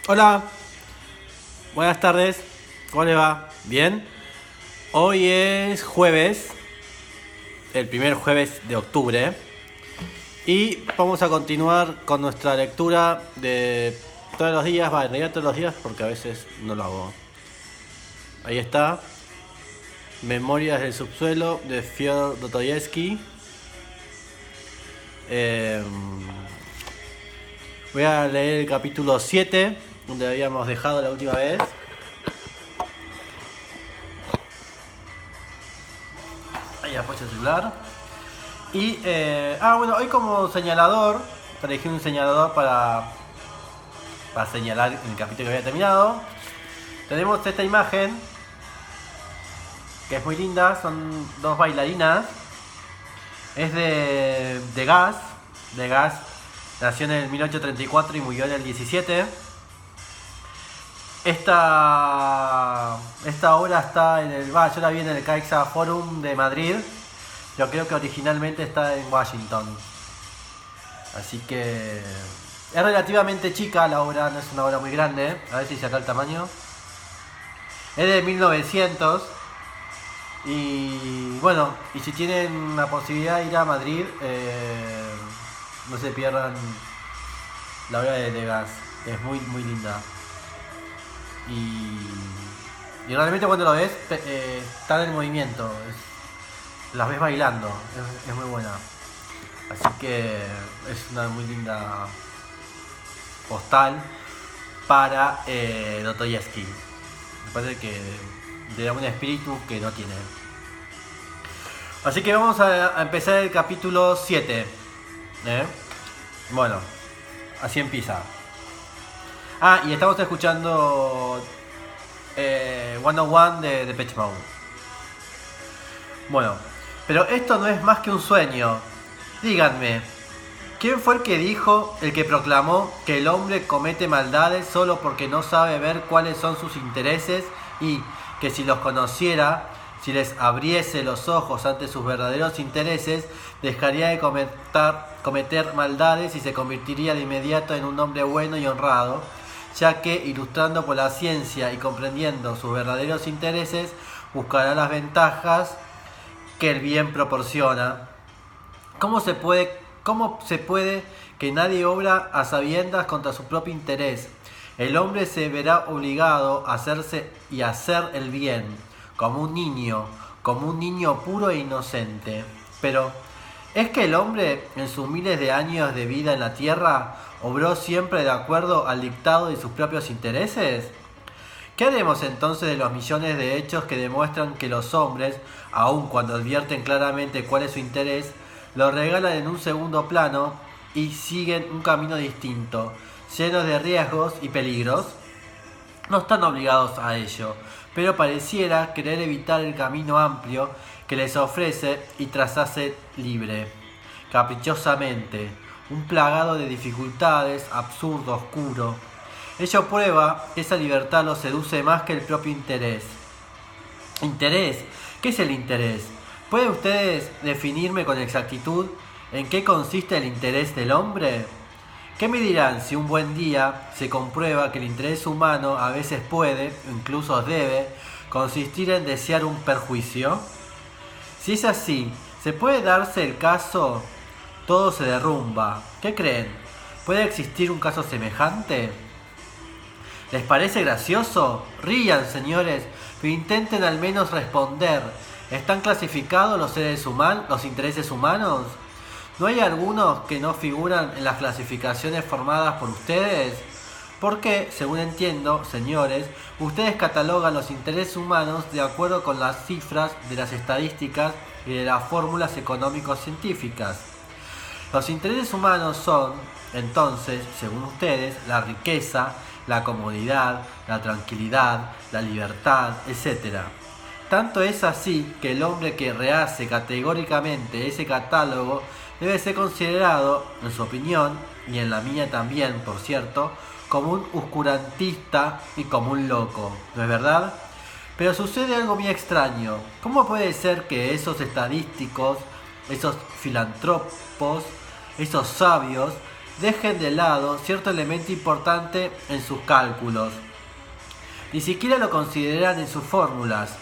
Hola, buenas tardes, ¿cómo le va? ¿Bien? Hoy es jueves, el primer jueves de octubre, y vamos a continuar con nuestra lectura de todos los días, en realidad todos los días porque a veces no lo hago. Ahí está, Memorias del subsuelo de Fyodor Dostoyevsky. Voy a leer el capítulo 7, donde habíamos dejado la última vez. Ahí apoyo el celular. Y, bueno, hoy como señalador, elegí un señalador para señalar el capítulo que había terminado. Tenemos esta imagen, que es muy linda, son dos bailarinas. Es de Gas. Nació en el 1834 y murió en el 17. Esta obra está en yo la vi en el Caixa Forum de Madrid. Yo creo que originalmente está en Washington. Así que es relativamente chica la obra, no es una obra muy grande. A ver si saca el tamaño. Es de 1900. Y bueno, y si tienen la posibilidad de ir a Madrid, no se pierdan la obra de Degas. Es muy muy linda. Y realmente cuando lo ves, está en movimiento. Las ves bailando, es muy buena. Así que es una muy linda postal para Dostoyevsky. Me parece que le da un espíritu que no tiene. Así que vamos a empezar el capítulo 7. Bueno, así empieza. Y estamos escuchando 101 de Depeche Mode. Bueno, pero esto no es más que un sueño. Díganme, ¿quién fue el que proclamó que el hombre comete maldades solo porque no sabe ver cuáles son sus intereses y que si los conociera, si les abriese los ojos ante sus verdaderos intereses, dejaría de cometer maldades y se convertiría de inmediato en un hombre bueno y honrado, ya que, ilustrando por la ciencia y comprendiendo sus verdaderos intereses, buscará las ventajas que el bien proporciona? ¿Cómo se puede que nadie obra a sabiendas contra su propio interés? El hombre se verá obligado a hacer el bien, como un niño puro e inocente. Pero, ¿es que el hombre, en sus miles de años de vida en la tierra, obró siempre de acuerdo al dictado de sus propios intereses? ¿Qué haremos entonces de los millones de hechos que demuestran que los hombres, aun cuando advierten claramente cuál es su interés, lo regalan en un segundo plano y siguen un camino distinto, lleno de riesgos y peligros? No están obligados a ello, pero pareciera querer evitar el camino amplio que les ofrece y trazarse libre, caprichosamente, un plagado de dificultades, absurdo, oscuro. Ello prueba que esa libertad los seduce más que el propio interés. ¿Interés? ¿Qué es el interés? ¿Pueden ustedes definirme con exactitud en qué consiste el interés del hombre? ¿Qué me dirán si un buen día se comprueba que el interés humano a veces puede, incluso debe, consistir en desear un perjuicio? Si es así, ¿se puede darse el caso? Todo se derrumba. ¿Qué creen? ¿Puede existir un caso semejante? ¿Les parece gracioso? Rían, señores, pero intenten al menos responder. ¿Están clasificados los intereses humanos? ¿No hay algunos que no figuran en las clasificaciones formadas por ustedes? Porque, según entiendo, señores, ustedes catalogan los intereses humanos de acuerdo con las cifras de las estadísticas y de las fórmulas económico-científicas. Los intereses humanos son, entonces, según ustedes, la riqueza, la comodidad, la tranquilidad, la libertad, etc. Tanto es así que el hombre que rehace categóricamente ese catálogo debe ser considerado, en su opinión, y en la mía también, por cierto, como un oscurantista y como un loco, ¿no es verdad? Pero sucede algo muy extraño. ¿Cómo puede ser que esos estadísticos, esos filántropos, esos sabios, dejen de lado cierto elemento importante en sus cálculos. Ni siquiera lo consideran en sus fórmulas,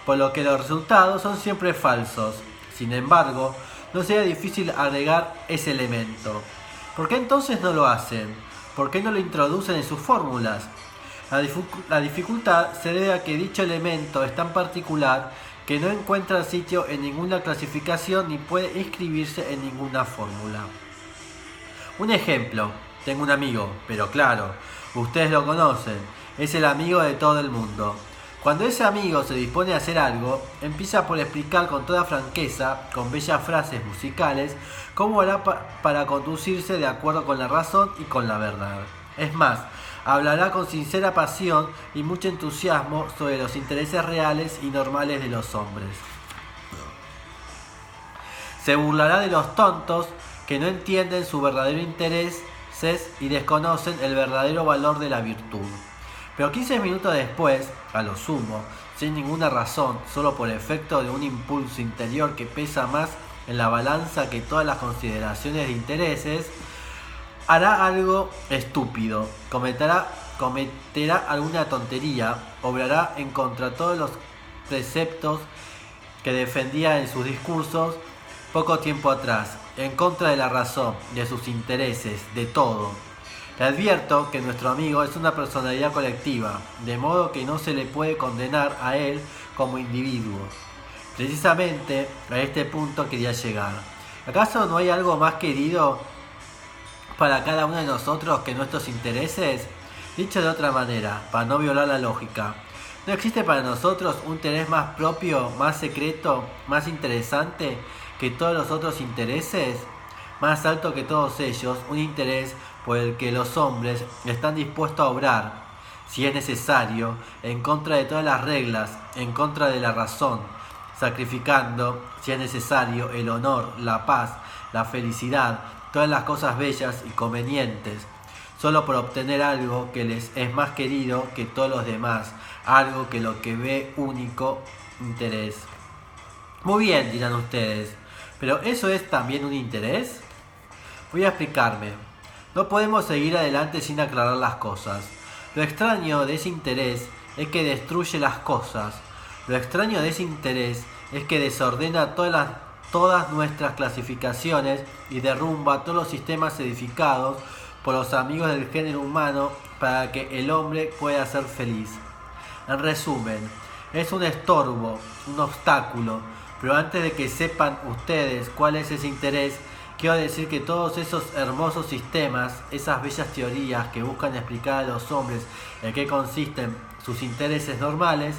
por lo que los resultados son siempre falsos. Sin embargo, no sería difícil agregar ese elemento. ¿Por qué entonces no lo hacen? ¿Por qué no lo introducen en sus fórmulas? La dificultad se debe a que dicho elemento es tan particular que no encuentra sitio en ninguna clasificación ni puede inscribirse en ninguna fórmula. Un ejemplo, tengo un amigo, pero claro, ustedes lo conocen, es el amigo de todo el mundo. Cuando ese amigo se dispone a hacer algo, empieza por explicar con toda franqueza, con bellas frases musicales, cómo hará para conducirse de acuerdo con la razón y con la verdad. Es más, hablará con sincera pasión y mucho entusiasmo sobre los intereses reales y normales de los hombres. Se burlará de los tontos que no entienden su verdadero interés y desconocen el verdadero valor de la virtud. Pero 15 minutos después, a lo sumo, sin ninguna razón, solo por efecto de un impulso interior que pesa más en la balanza que todas las consideraciones de intereses, hará algo estúpido, cometerá alguna tontería, obrará en contra de todos los preceptos que defendía en sus discursos poco tiempo atrás, en contra de la razón, de sus intereses, de todo. Le advierto que nuestro amigo es una personalidad colectiva, de modo que no se le puede condenar a él como individuo. Precisamente a este punto quería llegar. ¿Acaso no hay algo más querido para cada uno de nosotros que nuestros intereses? Dicho de otra manera, para no violar la lógica, ¿no existe para nosotros un interés más propio, más secreto, más interesante que todos los otros intereses? Más alto que todos ellos, un interés por el que los hombres están dispuestos a obrar, si es necesario, en contra de todas las reglas, en contra de la razón, sacrificando, si es necesario, el honor, la paz, la felicidad, todas las cosas bellas y convenientes, solo por obtener algo que les es más querido que todos los demás, algo que lo que ve único interés. Muy bien, dirán ustedes, ¿pero eso es también un interés? Voy a explicarme. No podemos seguir adelante sin aclarar las cosas. Lo extraño de ese interés es que destruye las cosas. Lo extraño de ese interés es que desordena todas nuestras clasificaciones y derrumba todos los sistemas edificados por los amigos del género humano para que el hombre pueda ser feliz. En resumen, es un estorbo, un obstáculo, pero antes de que sepan ustedes cuál es ese interés, quiero decir que todos esos hermosos sistemas, esas bellas teorías que buscan explicar a los hombres en qué consisten sus intereses normales,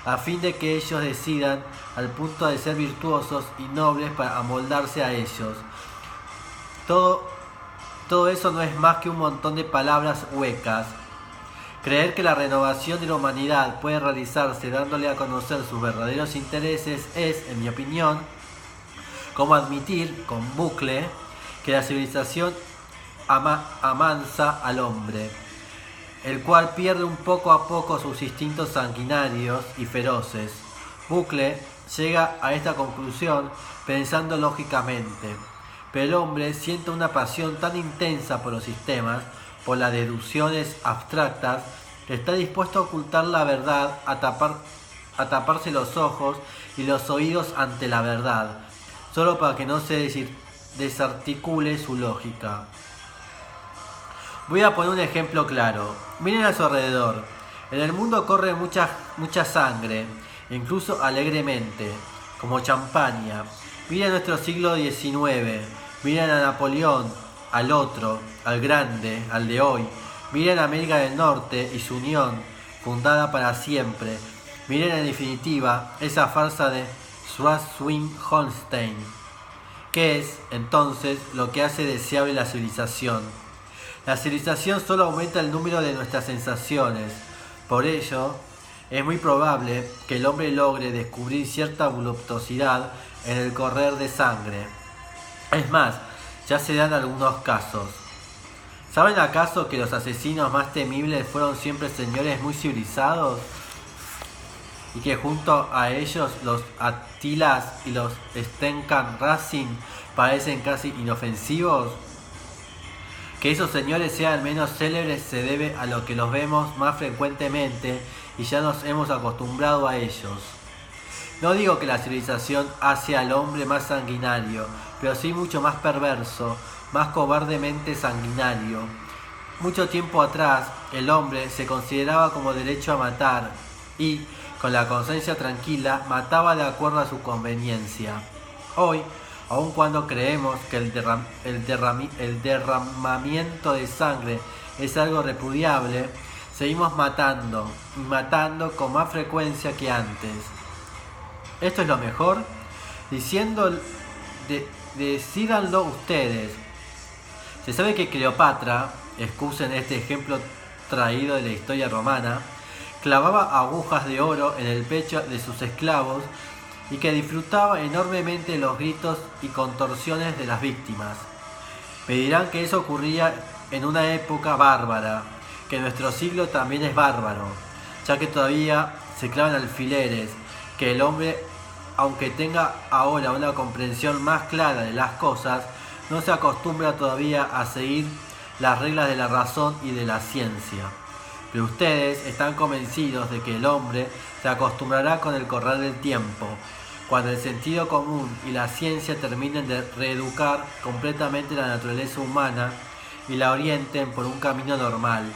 a fin de que ellos decidan al punto de ser virtuosos y nobles para amoldarse a ellos. Todo eso no es más que un montón de palabras huecas. Creer que la renovación de la humanidad puede realizarse dándole a conocer sus verdaderos intereses es, en mi opinión, como admitir, con Bucle, que la civilización amansa al hombre, el cual pierde un poco a poco sus instintos sanguinarios y feroces. Bucle llega a esta conclusión pensando lógicamente, pero el hombre siente una pasión tan intensa por los sistemas, por las deducciones abstractas, que está dispuesto a ocultar la verdad, a taparse los ojos y los oídos ante la verdad, solo para que no se desarticule su lógica. Voy a poner un ejemplo claro. Miren a su alrededor. En el mundo corre mucha sangre, incluso alegremente, como champaña. Miren nuestro siglo XIX. Miren a Napoleón, al otro, al grande, al de hoy. Miren a América del Norte y su unión, fundada para siempre. Miren en definitiva esa farsa de Schleswig-Holstein. ¿Qué es, entonces, lo que hace deseable la civilización? La civilización solo aumenta el número de nuestras sensaciones. Por ello, es muy probable que el hombre logre descubrir cierta voluptuosidad en el correr de sangre. Es más, ya se dan algunos casos. ¿Saben acaso que los asesinos más temibles fueron siempre señores muy civilizados? Y que junto a ellos los Attilas y los Stenkan Racing parecen casi inofensivos. Que esos señores sean menos célebres se debe a lo que los vemos más frecuentemente y ya nos hemos acostumbrado a ellos. No digo que la civilización hace al hombre más sanguinario, pero sí mucho más perverso, más cobardemente sanguinario. Mucho tiempo atrás, el hombre se consideraba como derecho a matar y, con la conciencia tranquila, mataba de acuerdo a su conveniencia. Hoy, aun cuando creemos que el derramamiento de sangre es algo repudiable, seguimos matando, y matando con más frecuencia que antes. ¿Esto es lo mejor? Decídanlo ustedes. Se sabe que Cleopatra, excusen este ejemplo traído de la historia romana, clavaba agujas de oro en el pecho de sus esclavos y que disfrutaba enormemente los gritos y contorsiones de las víctimas. Me dirán que eso ocurría en una época bárbara, que nuestro siglo también es bárbaro, ya que todavía se clavan alfileres, que el hombre, aunque tenga ahora una comprensión más clara de las cosas, no se acostumbra todavía a seguir las reglas de la razón y de la ciencia. Pero ustedes están convencidos de que el hombre se acostumbrará con el correr del tiempo, cuando el sentido común y la ciencia terminen de reeducar completamente la naturaleza humana y la orienten por un camino normal.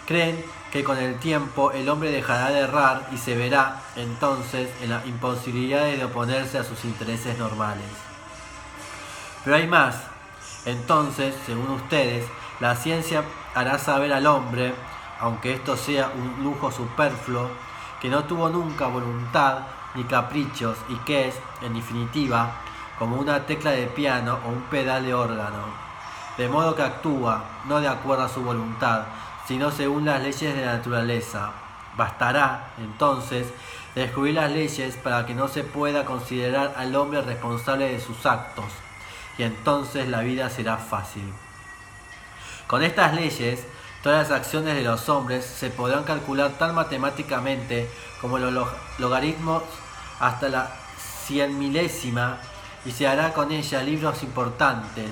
Creen que con el tiempo el hombre dejará de errar y se verá entonces en la imposibilidad de oponerse a sus intereses normales. Pero hay más. Entonces, según ustedes, la ciencia hará saber al hombre, aunque esto sea un lujo superfluo, que no tuvo nunca voluntad ni caprichos y que es, en definitiva, como una tecla de piano o un pedal de órgano, de modo que actúa, no de acuerdo a su voluntad, sino según las leyes de la naturaleza. Bastará, entonces, descubrir las leyes para que no se pueda considerar al hombre responsable de sus actos, y entonces la vida será fácil. Con estas leyes, todas las acciones de los hombres se podrán calcular tan matemáticamente como los logaritmos hasta la 100.000ª, y se hará con ella libros importantes,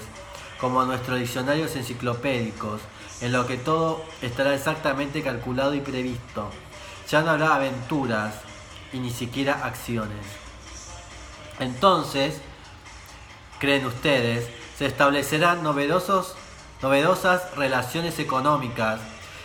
como nuestros diccionarios enciclopédicos, en lo que todo estará exactamente calculado y previsto. Ya no habrá aventuras y ni siquiera acciones. Entonces, creen ustedes, se establecerán novedosas relaciones económicas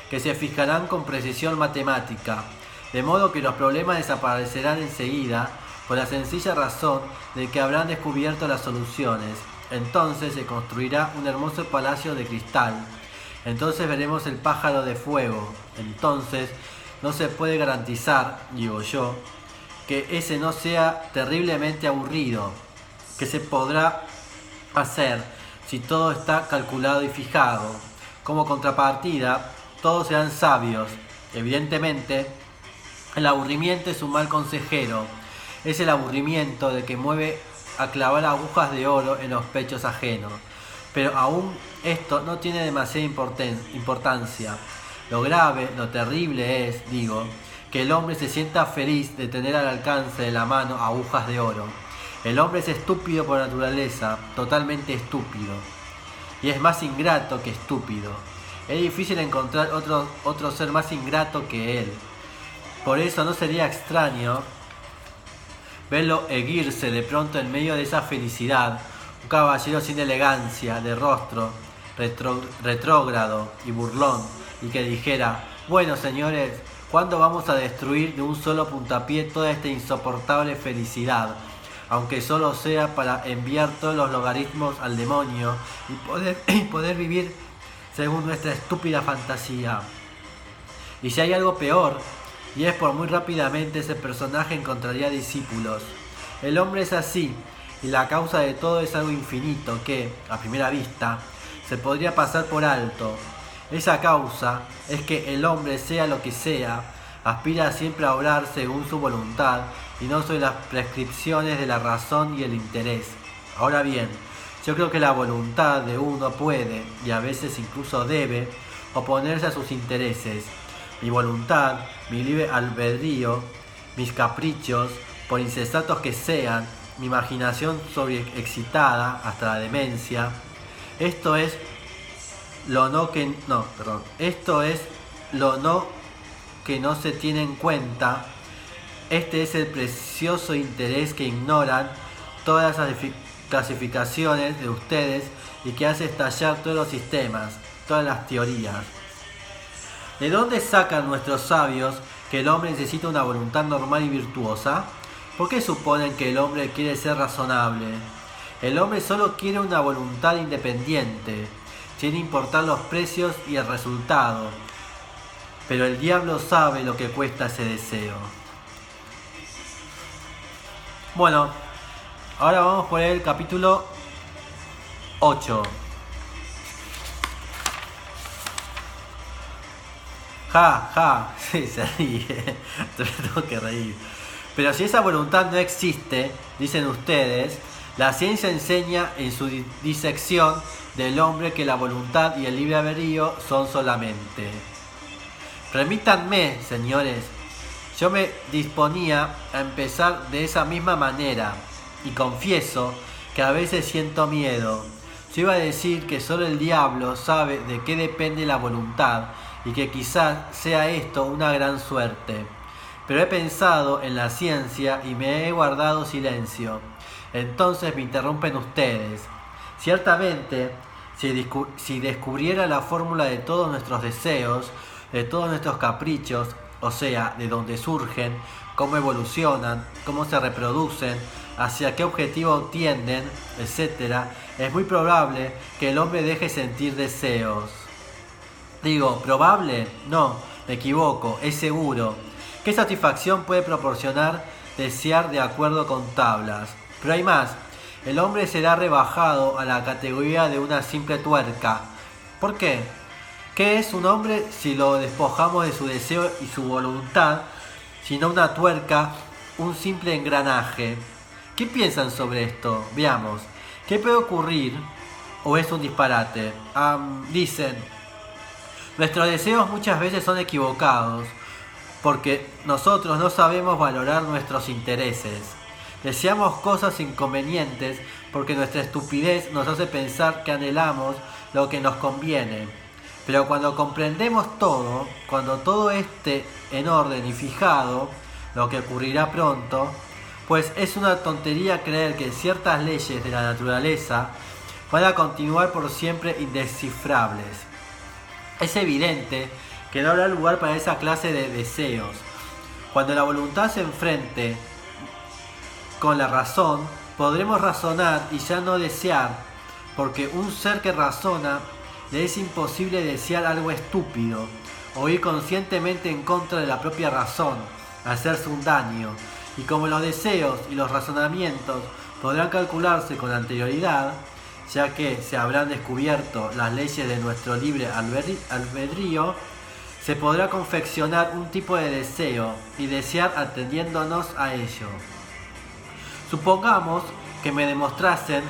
que se fijarán con precisión matemática, de modo que los problemas desaparecerán enseguida por la sencilla razón de que habrán descubierto las soluciones. Entonces se construirá un hermoso palacio de cristal. Entonces veremos el pájaro de fuego. Entonces no se puede garantizar, digo yo, que ese no sea terriblemente aburrido. ¿Qué se podrá hacer si todo está calculado y fijado? Como contrapartida, todos serán sabios. Evidentemente, el aburrimiento es un mal consejero. Es el aburrimiento de que mueve a clavar agujas de oro en los pechos ajenos. Pero aún esto no tiene demasiada importancia. Lo grave, lo terrible es, digo, que el hombre se sienta feliz de tener al alcance de la mano agujas de oro. El hombre es estúpido por naturaleza, totalmente estúpido. Y es más ingrato que estúpido. Es difícil encontrar otro ser más ingrato que él. Por eso no sería extraño verlo erguirse de pronto en medio de esa felicidad, un caballero sin elegancia, de rostro retrógrado y burlón, y que dijera: bueno, señores, ¿cuándo vamos a destruir de un solo puntapié toda esta insoportable felicidad? Aunque solo sea para enviar todos los logaritmos al demonio y poder vivir según nuestra estúpida fantasía. Y si hay algo peor, y es por muy rápidamente ese personaje encontraría discípulos. El hombre es así, y la causa de todo es algo infinito que, a primera vista, se podría pasar por alto. Esa causa es que el hombre, sea lo que sea, aspira siempre a obrar según su voluntad y no sobre las prescripciones de la razón y el interés. Ahora bien, yo creo que la voluntad de uno puede, y a veces incluso debe, oponerse a sus intereses. Mi voluntad, mi libre albedrío, mis caprichos, por insensatos que sean, mi imaginación sobreexcitada hasta la demencia, esto es Esto es lo no que no se tiene en cuenta. Este es el precioso interés que ignoran todas las clasificaciones de ustedes y que hace estallar todos los sistemas, todas las teorías. ¿De dónde sacan nuestros sabios que el hombre necesita una voluntad normal y virtuosa? ¿Por qué suponen que el hombre quiere ser razonable? El hombre solo quiere una voluntad independiente, sin importar los precios y el resultado. Pero el diablo sabe lo que cuesta ese deseo. Bueno, ahora vamos por el capítulo 8. Sí, se ríe. Me tengo que reír. Pero si esa voluntad no existe, dicen ustedes, la ciencia enseña en su disección del hombre que la voluntad y el libre albedrío son solamente. Permítanme, señores, yo me disponía a empezar de esa misma manera y confieso que a veces siento miedo. Yo iba a decir que solo el diablo sabe de qué depende la voluntad y que quizás sea esto una gran suerte. Pero he pensado en la ciencia y me he guardado silencio. Entonces me interrumpen ustedes. Ciertamente, si descubriera la fórmula de todos nuestros deseos, de todos nuestros caprichos, o sea, de dónde surgen, cómo evolucionan, cómo se reproducen, hacia qué objetivo tienden, etc., es muy probable que el hombre deje sentir deseos. Digo, ¿probable? No, me equivoco, es seguro. ¿Qué satisfacción puede proporcionar desear de acuerdo con tablas? Pero hay más, el hombre será rebajado a la categoría de una simple tuerca. ¿Por qué? ¿Qué es un hombre si lo despojamos de su deseo y su voluntad, sino una tuerca, un simple engranaje? ¿Qué piensan sobre esto? Veamos. ¿Qué puede ocurrir? ¿O es un disparate? Dicen, nuestros deseos muchas veces son equivocados, porque nosotros no sabemos valorar nuestros intereses. Deseamos cosas inconvenientes porque nuestra estupidez nos hace pensar que anhelamos lo que nos conviene. Pero cuando comprendemos todo, cuando todo esté en orden y fijado, lo que ocurrirá pronto, pues es una tontería creer que ciertas leyes de la naturaleza van a continuar por siempre indescifrables. Es evidente que no habrá lugar para esa clase de deseos. Cuando la voluntad se enfrente con la razón, podremos razonar y ya no desear, porque un ser que razona le es imposible desear algo estúpido o ir conscientemente en contra de la propia razón, hacerse un daño. Y como los deseos y los razonamientos podrán calcularse con anterioridad, ya que se habrán descubierto las leyes de nuestro libre albedrío, se podrá confeccionar un tipo de deseo y desear atendiéndonos a ello. Supongamos que me demostrasen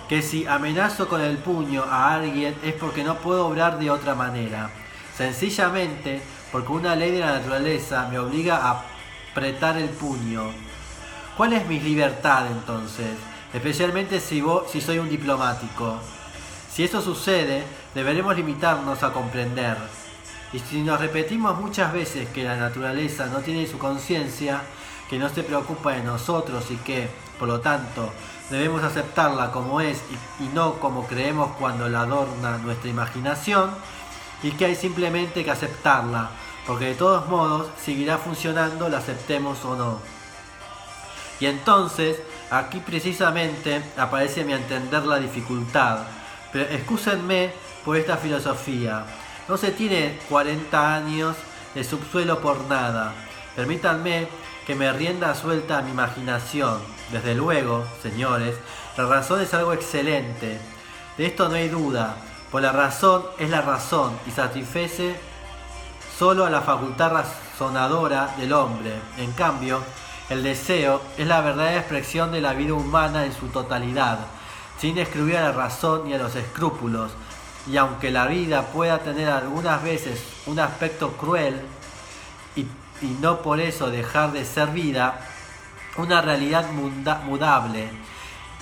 que si amenazo con el puño a alguien es porque no puedo obrar de otra manera, sencillamente porque una ley de la naturaleza me obliga a apretar el puño. ¿Cuál es mi libertad entonces? Especialmente si soy un diplomático. Si eso sucede, deberemos limitarnos a comprender. Y si nos repetimos muchas veces que la naturaleza no tiene su conciencia, que no se preocupa de nosotros y que, por lo tanto, debemos aceptarla como es y no como creemos cuando la adorna nuestra imaginación, y que hay simplemente que aceptarla, porque de todos modos seguirá funcionando, la aceptemos o no. Y entonces, aquí precisamente aparece mi entender la dificultad. Pero excúsenme por esta filosofía. No se tiene 40 años de subsuelo por nada. Permítanme que me rienda suelta a mi imaginación. Desde luego, señores, la razón es algo excelente. De esto no hay duda, pues la razón es la razón y satisface solo a la facultad razonadora del hombre. En cambio, el deseo es la verdadera expresión de la vida humana en su totalidad, sin excluir a la razón ni a los escrúpulos. Y aunque la vida pueda tener algunas veces un aspecto cruel y no por eso dejar de ser vida, una realidad mudable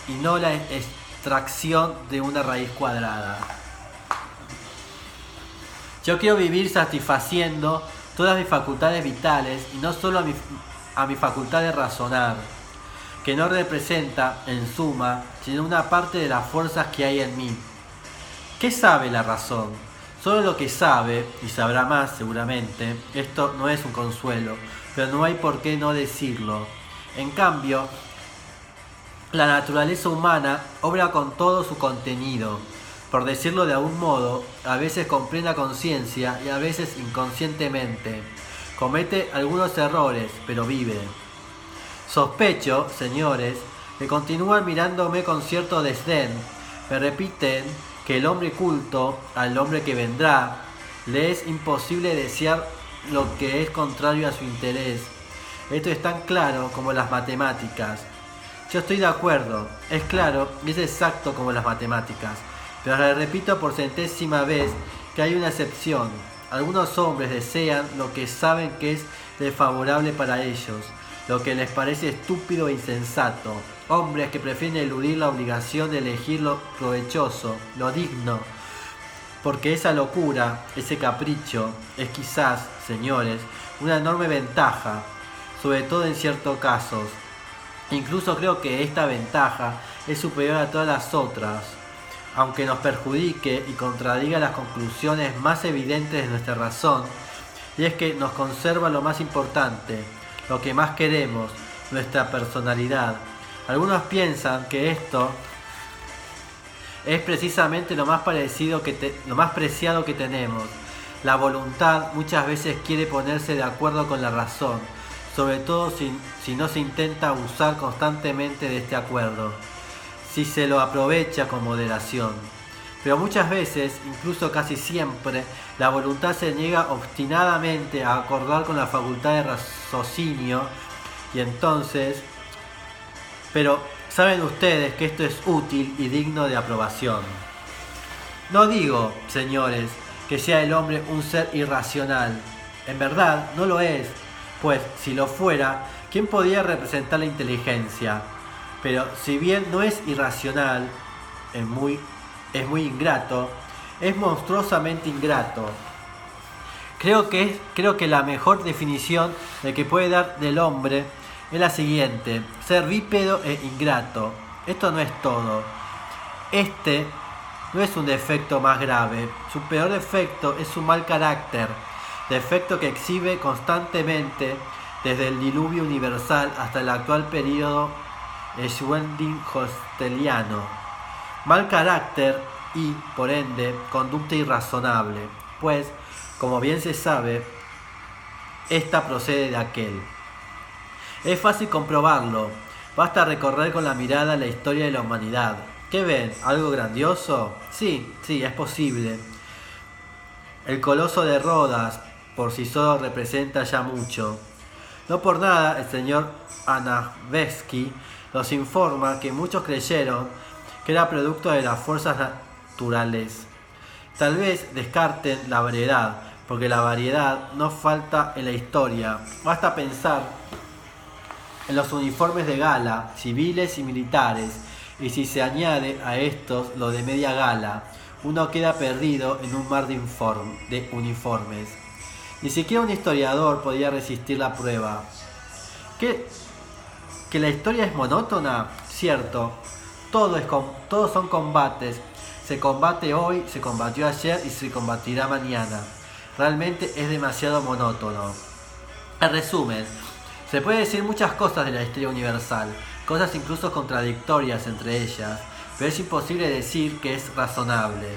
y no la extracción de una raíz cuadrada. Yo quiero vivir satisfaciendo todas mis facultades vitales y no solo a mi facultad de razonar, que no representa, en suma, sino una parte de las fuerzas que hay en mí. ¿Qué sabe la razón? Solo lo que sabe, y sabrá más seguramente. Esto no es un consuelo, pero no hay por qué no decirlo. En cambio, la naturaleza humana obra con todo su contenido. Por decirlo de algún modo, a veces con plena conciencia y a veces inconscientemente. Comete algunos errores, pero vive. Sospecho, señores, que continúan mirándome con cierto desdén. Me repiten que el hombre culto, al hombre que vendrá, le es imposible desear lo que es contrario a su interés. Esto es tan claro como las matemáticas. Yo estoy de acuerdo, es claro y es exacto como las matemáticas, pero le repito por centésima vez que hay una excepción. Algunos hombres desean lo que saben que es desfavorable para ellos, lo que les parece estúpido e insensato. Hombres que prefieren eludir la obligación de elegir lo provechoso, lo digno, porque esa locura, ese capricho, es quizás, señores, una enorme ventaja, sobre todo en ciertos casos. Incluso creo que esta ventaja es superior a todas las otras, aunque nos perjudique y contradiga las conclusiones más evidentes de nuestra razón, y es que nos conserva lo más importante, lo que más queremos, nuestra personalidad. Algunos piensan que esto es precisamente lo más preciado que tenemos. La voluntad muchas veces quiere ponerse de acuerdo con la razón, sobre todo si no se intenta usar constantemente de este acuerdo, si se lo aprovecha con moderación. Pero muchas veces, incluso casi siempre, la voluntad se niega obstinadamente a acordar con la facultad de raciocinio y entonces... Pero saben ustedes que esto es útil y digno de aprobación. No digo, señores, que sea el hombre un ser irracional. En verdad, no lo es. Pues, si lo fuera, ¿quién podría representar la inteligencia? Pero, si bien no es irracional, es muy ingrato, es monstruosamente ingrato. Creo que la mejor definición de que puede dar del hombre es la siguiente: ser bípedo e ingrato. Esto no es todo. Este no es un defecto más grave. Su peor defecto es su mal carácter. Defecto que exhibe constantemente desde el diluvio universal hasta el actual periodo schwending-hosteliano. Mal carácter y, por ende, conducta irrazonable, pues, como bien se sabe, esta procede de aquel. Es fácil comprobarlo, basta recorrer con la mirada la historia de la humanidad. ¿Qué ven? ¿Algo grandioso? Sí, es posible. El coloso de Rodas, por sí solo representa ya mucho. No por nada el señor Anavesky nos informa que muchos creyeron que era producto de las fuerzas naturales. Tal vez descarten la variedad, porque la variedad no falta en la historia. Basta pensar en los uniformes de gala, civiles y militares, y si se añade a estos lo de media gala, uno queda perdido en un mar de uniformes. Ni siquiera un historiador podía resistir la prueba. ¿Que la historia es monótona? Cierto. Todos son combates. Se combate hoy, se combatió ayer y se combatirá mañana. Realmente es demasiado monótono. En resumen, se puede decir muchas cosas de la historia universal, cosas incluso contradictorias entre ellas, pero es imposible decir que es razonable.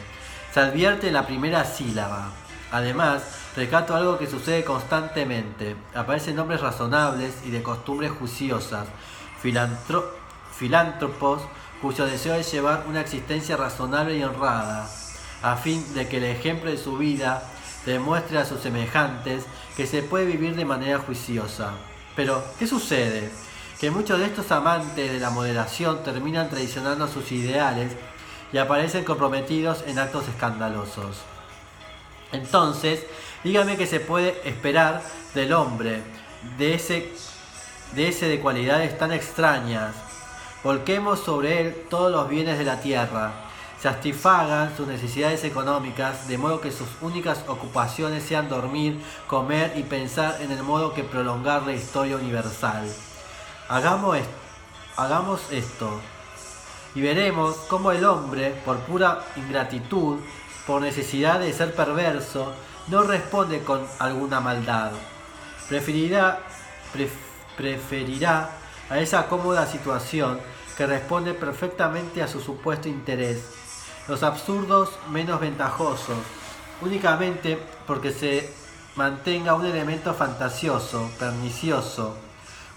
Se advierte en la primera sílaba. Además, rescato algo que sucede constantemente. Aparecen hombres razonables y de costumbres juiciosas, filántropos cuyo deseo es llevar una existencia razonable y honrada, a fin de que el ejemplo de su vida demuestre a sus semejantes que se puede vivir de manera juiciosa. Pero, ¿qué sucede? Que muchos de estos amantes de la moderación terminan traicionando sus ideales y aparecen comprometidos en actos escandalosos. Entonces, dígame qué se puede esperar del hombre, de ese de cualidades tan extrañas. Volquemos sobre él todos los bienes de la tierra. satisfagan sus necesidades económicas, de modo que sus únicas ocupaciones sean dormir, comer y pensar en el modo que prolongar la historia universal. Hagamos esto y veremos cómo el hombre, por pura ingratitud, por necesidad de ser perverso, no responde con alguna maldad. Preferirá a esa cómoda situación que responde perfectamente a su supuesto interés, los absurdos menos ventajosos, únicamente porque se mantenga un elemento fantasioso, pernicioso,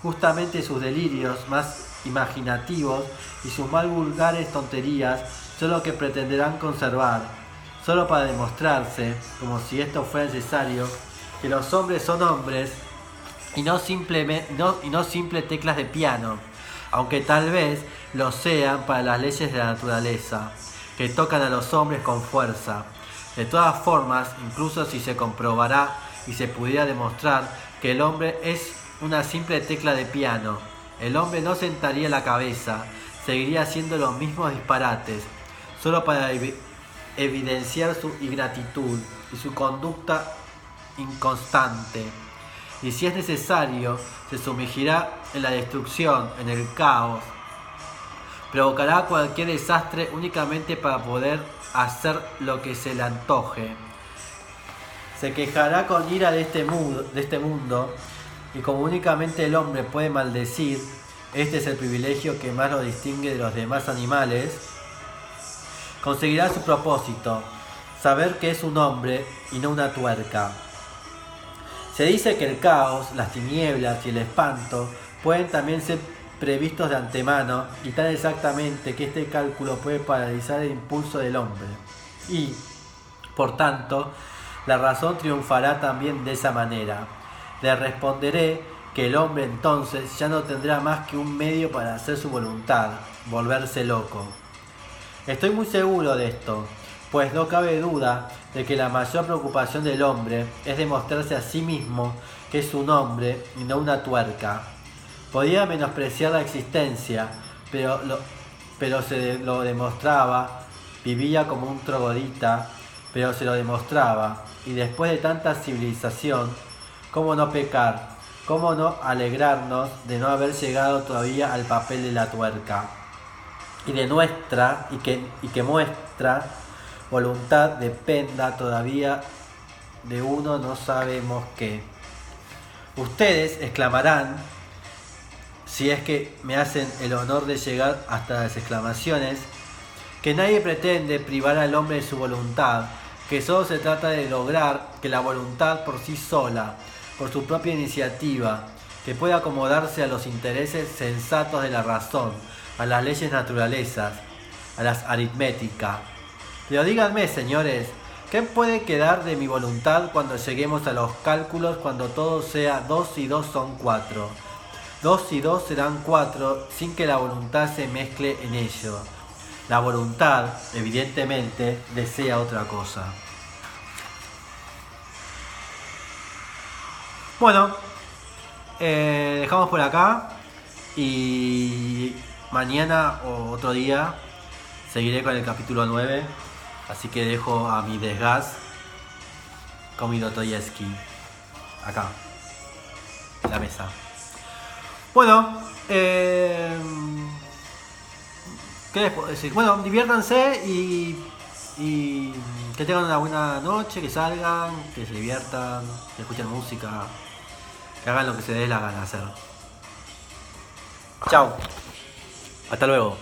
justamente sus delirios más imaginativos y sus más vulgares tonterías son lo que pretenderán conservar, solo para demostrarse, como si esto fuera necesario, que los hombres son hombres y no simples teclas de piano, aunque tal vez lo sean para las leyes de la naturaleza, que tocan a los hombres con fuerza. De todas formas, incluso si se comprobará y se pudiera demostrar que el hombre es una simple tecla de piano, el hombre no sentaría la cabeza, seguiría haciendo los mismos disparates, solo para evidenciar su ingratitud y su conducta inconstante. Y si es necesario, se sumergirá en la destrucción, en el caos. Provocará cualquier desastre únicamente para poder hacer lo que se le antoje. Se quejará con ira de este mundo, y como únicamente el hombre puede maldecir, este es el privilegio que más lo distingue de los demás animales, conseguirá su propósito, saber que es un hombre y no una tuerca. Se dice que el caos, las tinieblas y el espanto pueden también ser previstos de antemano, y tan exactamente que este cálculo puede paralizar el impulso del hombre. Y, por tanto, la razón triunfará también de esa manera. Le responderé que el hombre entonces ya no tendrá más que un medio para hacer su voluntad, volverse loco. Estoy muy seguro de esto, pues no cabe duda de que la mayor preocupación del hombre es demostrarse a sí mismo que es un hombre y no una tuerca. Podía menospreciar la existencia, pero se lo demostraba, vivía como un troglodita, pero se lo demostraba, y después de tanta civilización, ¿cómo no pecar? ¿Cómo no alegrarnos de no haber llegado todavía al papel de la tuerca? Y de nuestra, y que nuestra voluntad dependa todavía de uno no sabemos qué. Ustedes exclamarán, si es que me hacen el honor de llegar hasta las exclamaciones, que nadie pretende privar al hombre de su voluntad, que solo se trata de lograr que la voluntad por sí sola, por su propia iniciativa, que pueda acomodarse a los intereses sensatos de la razón, a las leyes naturalezas, a las aritméticas. Pero díganme, señores, ¿qué puede quedar de mi voluntad cuando lleguemos a los cálculos, cuando todo sea 2 y 2 son 4? 2 y 2 serán 4 sin que la voluntad se mezcle en ello. La voluntad, evidentemente, desea otra cosa. Bueno, dejamos por acá y mañana o otro día seguiré con el capítulo 9, así que dejo a mi desgas con mi Dostoyevsky acá en la mesa. Bueno, ¿qué les puedo decir? Bueno, diviértanse y que tengan una buena noche, que salgan, que se diviertan, que escuchen música, que hagan lo que se dé la gana hacer. Chao, hasta luego.